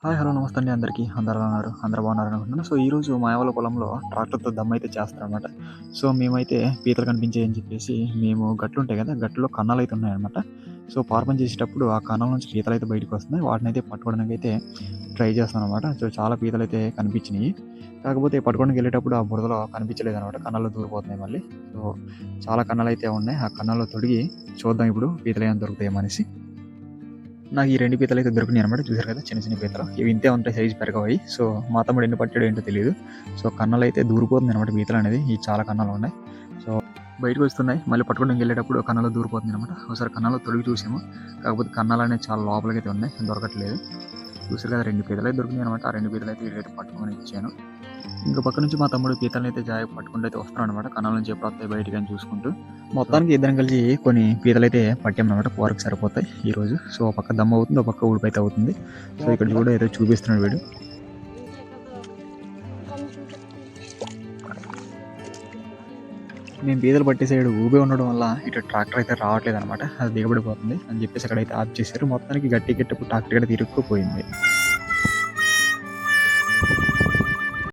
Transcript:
Hi! Hello! నమస్తే అండి అందరికీ. అందరూ ఎలా ఉన్నారు? అందరూ బాగున్నారని అనుకుంటున్నాను. సో, ఈరోజు మా వాళ్ళ పొలంలో ట్రాక్టర్‌తో దమ్మయితే చేస్తారనమాట. సో, మేమైతే పీతలు కనిపించాయని చెప్పేసి మేము గట్లుంటాయి కదా! గట్టులో కన్నాలయితే ఉన్నాయన్నమాట. సో, పారపని చేసేటప్పుడు ఆ కన్నం నుంచి పీతలయితే బయటకొస్తున్నాయి. వాటినైతే పట్టుకోవడానికైతే ట్రై చేస్తాననమాట. సో, చాలా పీతలైతే కనిపించినియి. కాకపోతే పట్టుకోవడానికెళ్ళేటప్పుడు ఆ బురదలో కనిపించలేదనమాట. కన్నాల్లో దూరిపోతున్నాయి మళ్ళీ. సో, చాలా కన్నాలయితే ఉన్నాయి. ఆ కన్నాల్లో తొడిగి చూద్దాం ఇప్పుడు పీతలేమైనా దొరుకుతాయేమో అనేసి. నాకు ఈ 2 పీతలైతే దొరికినాయనమాట. చూసారు కదా! చిన్న చిన్న పీతలు. ఇవి ఇంతే ఉంటాయి సైజ్ పెరగవయి. సో, మా తమ్ముడు ఎన్ని పట్టాడో ఏంటో తెలీదు. సో, కన్నాలైతే దూరిపోతుందనమాట పీతలనేది. ఈ చాలా కన్నాలున్నాయి. సో, బయటకొస్తున్నాయి. మళ్ళీ పట్టుకోవడానికెళ్ళేటప్పుడు కన్నాలో దూరిపోతుందనమాట. ఒకసారి కన్నాలో తొడిగి చూసాము. కాకపోతే కన్నాలనేవి చాలా లోపలికైతే ఉన్నాయి. దొరకట్లేదు. చూసారు కదా! 2 పీతలైతే దొరికినాయనమాట. ఆ 2 పీతలైతే ఈడికైతే పట్టుకోమని ఇచ్చాను. ఇంకో పక్క నుంచి మా తమ్ముడు పీతలనైతే జాగ్రత్తగా పట్టుకుంటూ అయితే వస్తున్నాడనమాట. కన్నాల నుంచి ఎప్పుడొస్తాయి బయటికి అని చూసుకుంటూ. మొత్తానికి ఇద్దరం కలిసి కొన్ని పీతలైతే పట్టామనమాట. కూరకు సరిపోతాయి ఈరోజు. సో, ఓ పక్క దమ్ అవుతుంది. ఓ పక్క ఉడుపైతే అవుతుంది. సో, ఇక్కడ చూడు ఏదో చూపిస్తున్నాడు వీడు. మేము పీతలు పట్టే సైడ్ ఊబే ఉండడం వల్ల ఇటు ట్రాక్టర్ అయితే రావట్లేదనమాట. అది దిగబడిపోతుంది అని చెప్పేసి అక్కడైతే ఆఫ్ చేశారు. మొత్తానికి గట్టి గట్టప్పుడు ట్రాక్టర్ కూడా తిరుక్కుపోయింది.